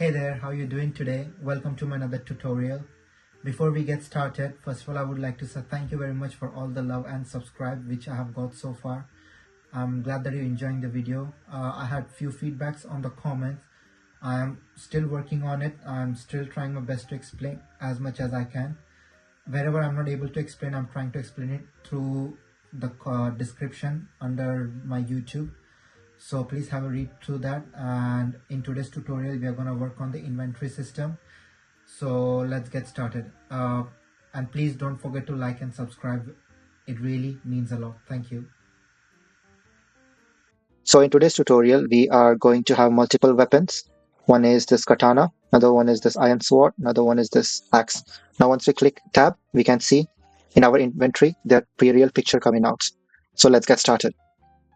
Hey there, how you doing today? Welcome to my another tutorial. Before we get started, first of all, I would like to say thank you very much for all the love and subscribe which I have got so far. I'm glad that you're enjoying the video. I had few feedbacks on the comments. I am still working on it. I'm still trying my best to explain as much as I can. Wherever I'm not able to explain, I'm trying to explain it through the description under my YouTube. So please have a read through that, and in today's tutorial we are going to work on the inventory system. So let's get started, and please don't forget to like and subscribe. It really means a lot. Thank you. So in today's tutorial, we are going to have multiple weapons. One is this katana, another one is this iron sword, another one is this axe. Now once we click tab, we can see in our inventory the pre-real picture coming out. So let's get started.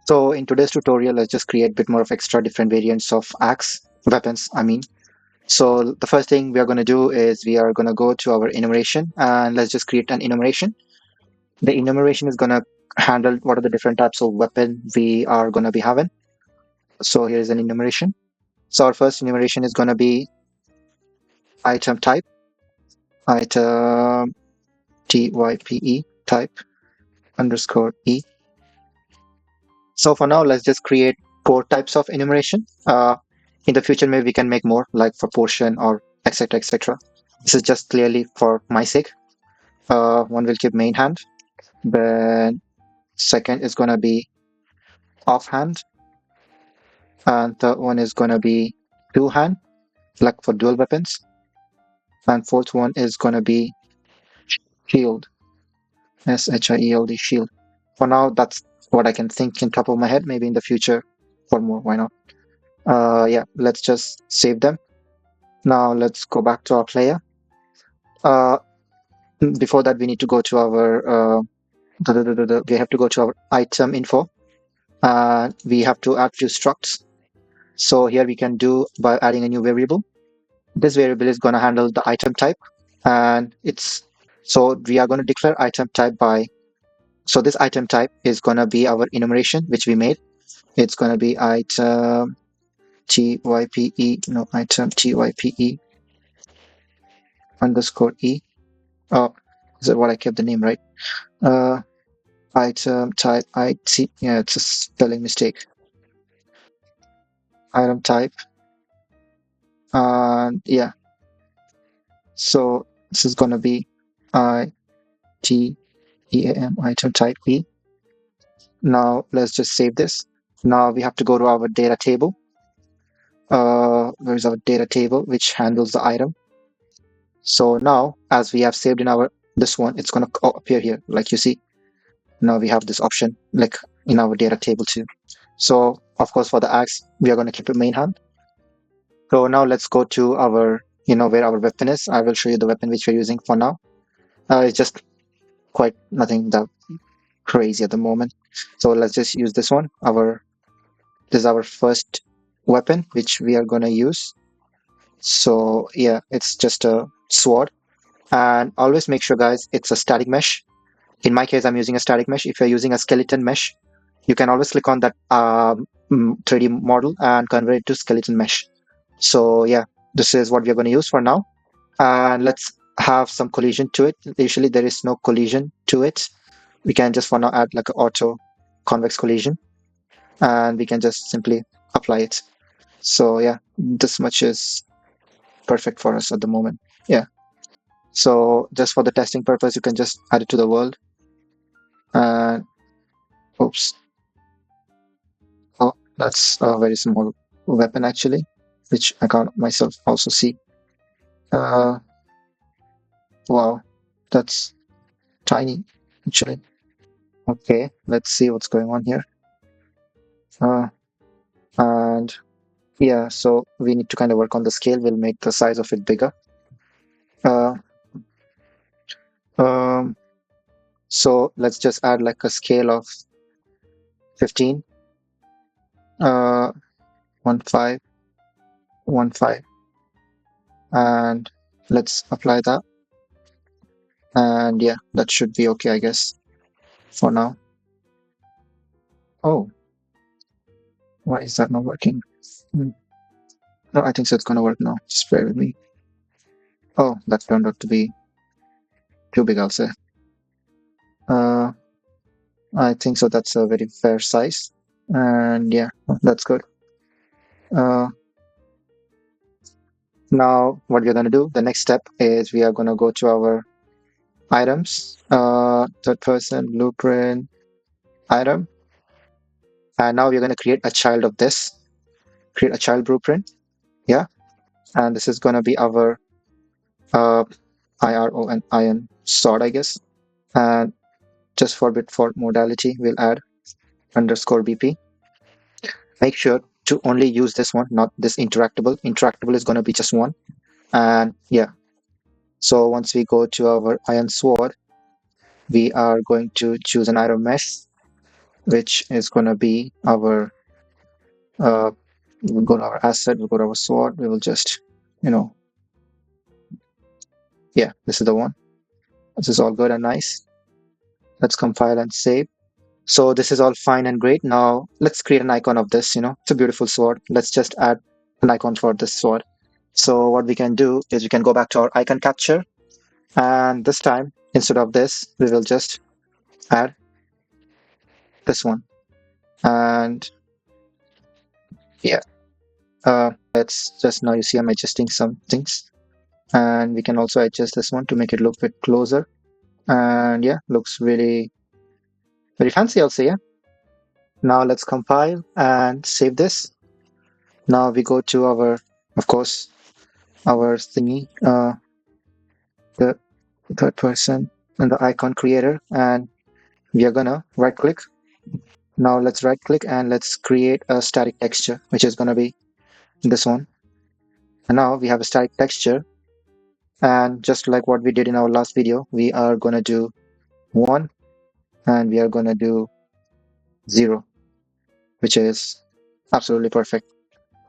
So in today's tutorial, let's just create a bit more of extra different variants of axe weapons, I mean. So the first thing we are going to do is we are going to go to our enumeration and let's just create an enumeration. The enumeration is going to handle what are the different types of weapon we are going to be having. So here's an enumeration. So our first enumeration is going to be item type, item type type underscore e. So for now, let's just create 4 types of enumeration. In the future, maybe we can make more like for portion or etc. etc. This is just clearly for my sake. One will keep main hand. Then second is going to be offhand, and third one is going to be two hand, like for dual weapons. And fourth one is going to be shield, shield, shield. For now, that's what I can think in top of my head. Maybe in the future, for more, why not? Yeah, let's just save them. Now let's go back to our player. Uh, Before that, we need to go to our we have to go to our item info. We have to add few structs. So here we can do by adding a new variable. This variable is going to handle the item type, and it's so we are going to declare item type by. So this item type is going to be our enumeration, which we made. It's going to be item item type underscore e. Oh, is that what I kept the name right? Item type it. Yeah, it's a spelling mistake. Item type. And yeah, so this is going to be item item type e. Now let's just save this. Now we have to go to our data table. Where is our data table, which handles the item? So now, as we have saved in our this one, it's going to appear here, like you see. Now we have this option, like in our data table too. So of course, for the axe, we are going to keep it main hand. So now let's go to our, where our weapon is. I will show you the weapon which we're using for now. It's just quite nothing that crazy at the moment. So let's just use this one. This is our first weapon which we are going to use. So yeah, it's just a sword. And always make sure, guys, it's a static mesh. In my case, I'm using a static mesh. If you're using a skeleton mesh, you can always click on that 3D model and convert it to skeleton mesh. So yeah, this is what we're going to use for now. And let's have some collision to it. Usually there is no collision to it. We can just for now add like an auto convex collision, and we can just simply apply it. So yeah, this much is perfect for us at the moment. Yeah. So just for the testing purpose, you can just add it to the world. And oops. Oh, that's a very small weapon actually, which I can't myself also see. Wow, that's tiny actually. Okay, let's see what's going on here. And yeah, so we need to kind of work on the scale. We'll make the size of it bigger. Uh, um, so let's just add like a scale of 15, 1, 5, 1, 5, and let's apply that. And yeah, that should be okay, I guess, for now. Oh, why is that not working? No, I think so. It's gonna work now. Just bear with me. Oh, that turned out to be too big, I'll say. Uh, I think so. That's a very fair size. And yeah, that's good. Uh, Now what we're gonna do, the next step is we are gonna go to our items, third person, blueprint, item. And now we're gonna create a child of this, create a child blueprint. Yeah. And this is gonna be our IRON sword, I guess. And just for bit for modality, we'll add underscore BP. Make sure to only use this one, not this interactable. Interactable is going to be just one. And yeah, so once we go to our iron sword, we are going to choose an iron mesh, which is going to be our, we'll go to our asset, we'll go to our sword, we will just, you know, yeah, this is the one. This is all good and nice. Let's compile and save. So this is all fine and great. Now let's create an icon of this, it's a beautiful sword. Let's just add an icon for this sword. So what we can do is we can go back to our icon capture, and this time instead of this we will just add this one. And yeah, let's just, now you see I'm adjusting some things, and we can also adjust this one to make it look a bit closer. And yeah, looks really very fancy, I'll say. Yeah, now let's compile and save this. Now we go to our, of course, our thingy, the third person and the icon creator, and we are gonna right click. Now let's right click and let's create a static texture, which is gonna be this one. And now we have a static texture, and just like what we did in our last video, we are gonna do 1 and we are gonna do 0, which is absolutely perfect.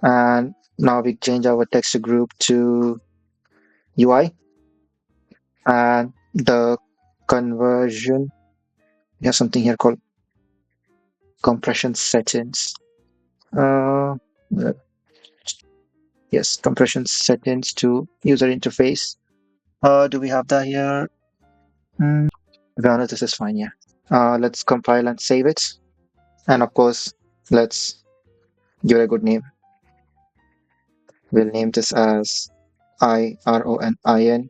And now we change our texture group to UI, and the conversion, we have something here called compression settings. Uh, yes, compression settings to user interface. Do we have that here? To be honest, this is fine. Yeah. Let's compile and save it. And of course, let's give it a good name. We'll name this as IRONIN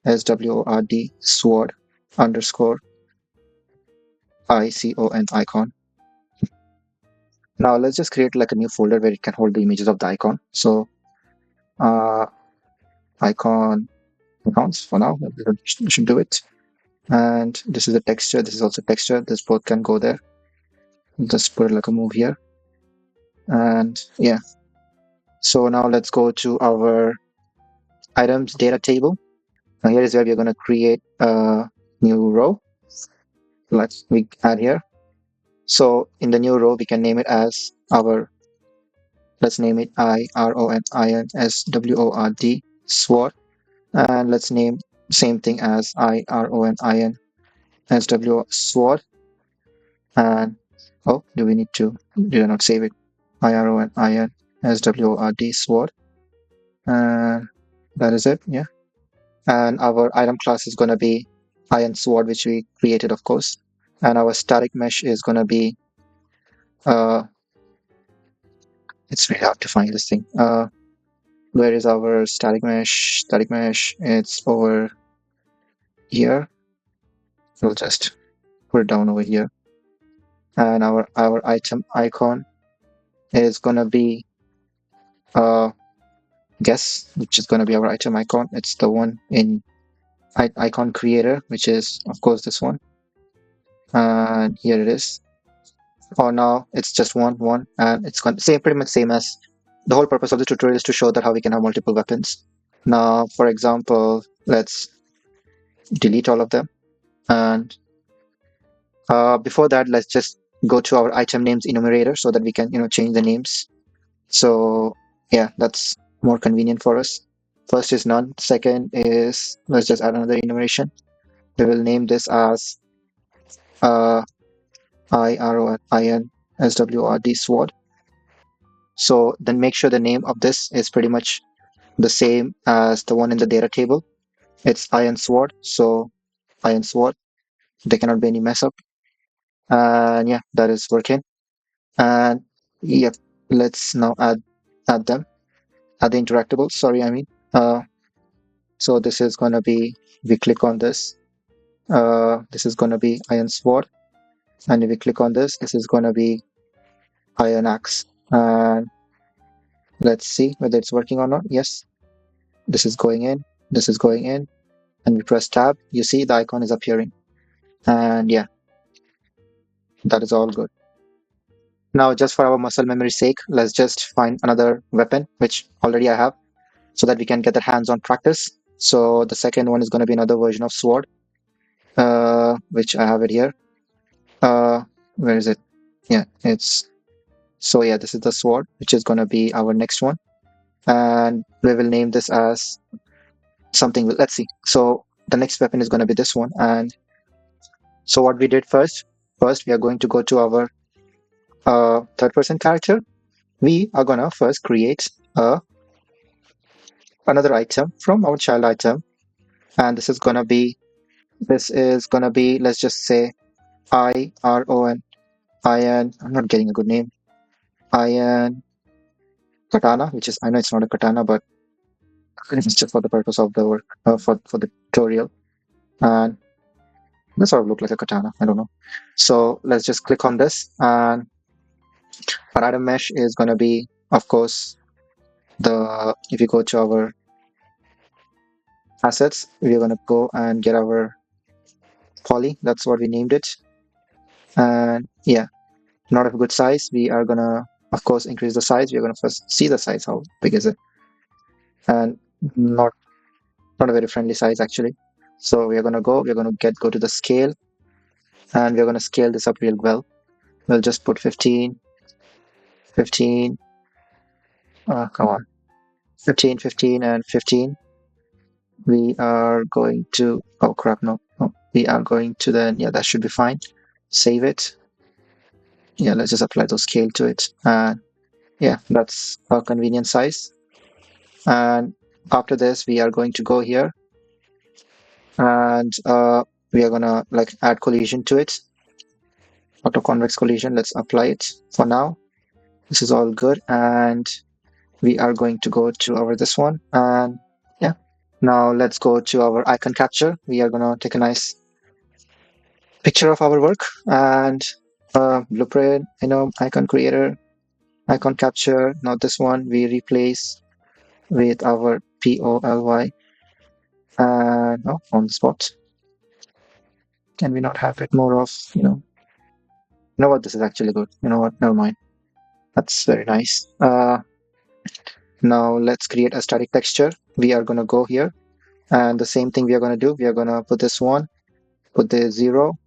SWORD sword underscore ICON icon. Now let's just create like a new folder where it can hold the images of the icon. So icon accounts for now. We should do it. And this is the texture. This is also texture. This both can go there. Just put it like a move here. And yeah. So now let's go to our items data table. Now here is where we're going to create a new row. We add here. So in the new row, we can name it as our, let's name it IRONIN SWORD. And let's name same thing as IRONIN SWORD. And oh, do we need to, did I not save it? IRONIN SWORD. And that is it. Yeah. And our item class is going to be iron sword, which we created, of course. And our static mesh is going to be it's really hard to find this thing. Where is our static mesh? Static mesh, it's over here. We'll just put it down over here. And our item icon is going to be guess, which is going to be our item icon. It's the one in icon creator, which is of course this one. And here it is. Oh, now it's just one, and it's going to say pretty much same as the whole purpose of the tutorial is to show that how we can have multiple weapons. Now, for example, let's delete all of them. And before that, let's just go to our item names enumerator so that we can, change the names. So yeah, that's more convenient for us. First is none. Second is, let's just add another enumeration. We will name this as IRONIN SWORD. So then make sure the name of this is pretty much the same as the one in the data table. It's iron sword, so iron sword. There cannot be any mess up. And yeah, that is working. And yep, let's now add them. Add the interactable. Sorry, I mean. So this is gonna be, we click on this. This is gonna be iron sword, and if we click on this, this is gonna be iron axe. And let's see whether it's working or not. Yes, this is going in. This is going in, and we press tab. You see the icon is appearing, and yeah, that is all good. Now, just for our muscle memory sake, let's just find another weapon, which already I have, so that we can get the hands-on practice. So the second one is going to be another version of sword, which I have it here. Where is it? Yeah, it's so yeah, this is the sword, which is going to be our next one, and we will name this as something. Let's see. So the next weapon is going to be this one, and so what we did first we are going to go to our third-person character. We are gonna first create another item from our child item, and this is gonna be, let's just say, IRON, iron. I'm not getting a good name. Iron katana, which is, I know it's not a katana, but it's just for the purpose of the work, for the tutorial. And this sort of look like a katana. I don't know. So let's just click on this, and our item mesh is gonna be, of course, the if you go to our assets, we're gonna go and get our poly. That's what we named it. And yeah, not of a good size. We are gonna, of course, increase the size. We're gonna first see the size. How big is it? And not a very friendly size actually. So we're gonna go to the scale, and we're gonna scale this up real well. We'll just put 15, 15. Come on, 15, 15, and 15. We are going to, oh crap, no. We are going to then, yeah, that should be fine. Save it. Yeah, let's just apply the scale to it. And yeah, that's a convenient size. And after this, we are going to go here, and we are gonna like add collision to it. Auto convex collision. Let's apply it for now. This is all good, and we are going to go to our this one, and yeah. Now let's go to our icon capture. We are gonna take a nice picture of our work, and blueprint, icon creator, icon capture. Not this one. We replace with our POLY, and no, on the spot. Can we not have it more of, you know what, this is actually good. You know what, never mind. That's very nice. Now let's create a static texture. We are gonna go here, and the same thing we are gonna do. We are gonna put this one, put the 0,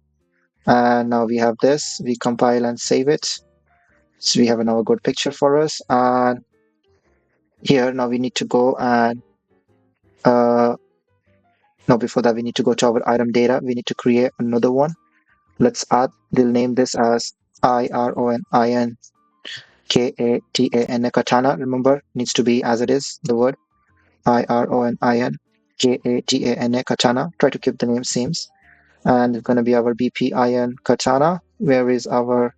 and now we have this. We compile and save it. So we have another good picture for us. And here now we need to go and no, before that we need to go to our item data. We need to create another one. Let's add. We'll name this as IRONIN Katana, katana. Remember, needs to be as it is, the word IRONIN Katana, katana. Try to keep the name same. And it's going to be our BPIN katana. Where is our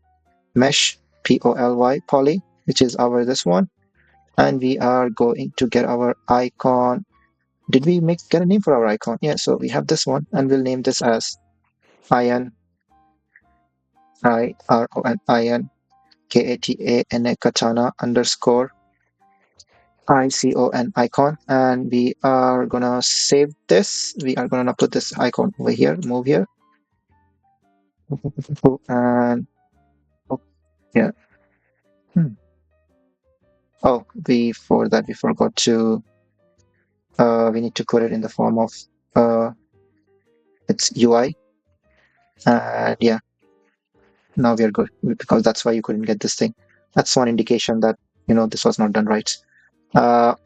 mesh? POLY, which is our this one. And we are going to get our icon. Did we get a name for our icon? Yeah, so we have this one, and we'll name this as IN IRONIN KATANA katana underscore ICON icon, and we are gonna save this. We are gonna put this icon over here, move here, and oh, yeah. Oh, before that we forgot to. We need to put it in the form of its UI, and yeah. Now we are good, because that's why you couldn't get this thing. That's one indication that this was not done right. Now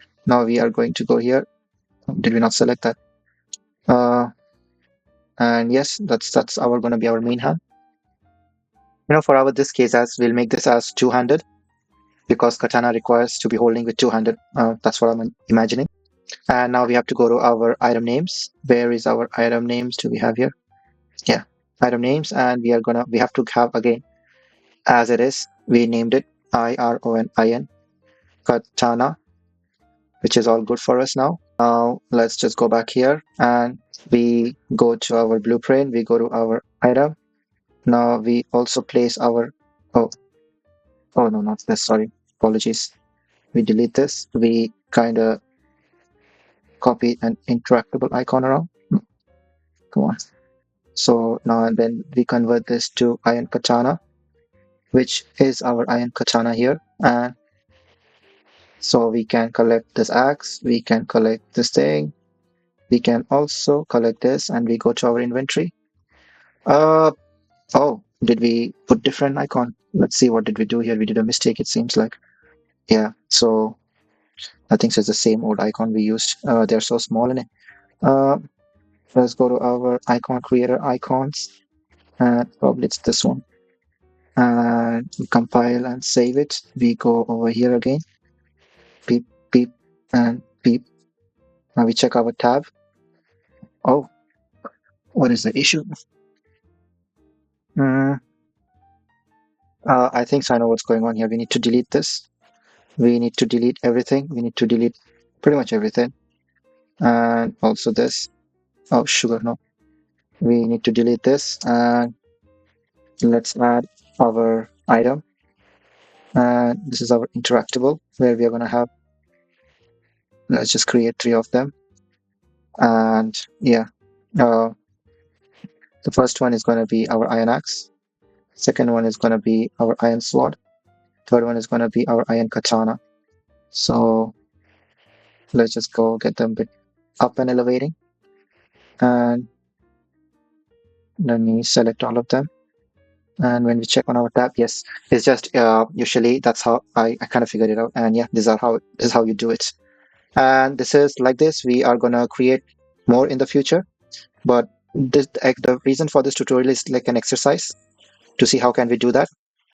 we are going to go here. Did we not select that? And yes, that's our going to be our main hand. For our this case, as we'll make this as two-handed. because Katana requires to be holding with two-handed. That's what I'm imagining. And now we have to go to our item names. Where is our item names? Do we have here? Yeah, item names, and we have to have again as it is. We named it IRONIN Katana, which is all good for us now. Now let's just go back here and we go to our blueprint. We go to our item. Now we also place our oh oh no, not this. Sorry, apologies. We delete this. We kind of copy an interactable icon around. Come on. So now and then we convert this to Iron Katana, which is our Iron Katana here. And so we can collect this axe, we can collect this thing, we can also collect this, and we go to our inventory. Oh, did we put different icon? Let's see, what did we do here? We did a mistake, it seems like. Yeah, so I think it's the same old icon we used. They're so small in it. Uh, let's go to our icon creator icons, and probably it's this one. And we compile and save it. We go over here again. Beep, beep, and beep. Now we check our tab. Oh, what is the issue? Hmm. I think so I know what's going on here. We need to delete this. We need to delete everything. We need to delete pretty much everything. And also this. Oh, sugar, no. We need to delete this. And let's add our item. And this is our interactable, where we are going to have, let's just create 3 of them. And yeah, the first one is going to be our iron axe. Second one is going to be our iron sword. Third one is going to be our iron katana. So let's just go get them a bit up and elevating. And let me select all of them. And when we check on our tab, yes, it's just usually that's how I kind of figured it out. And yeah, this is how you do it. And this is like this. We are gonna create more in the future, but the reason for this tutorial is like an exercise to see how can we do that.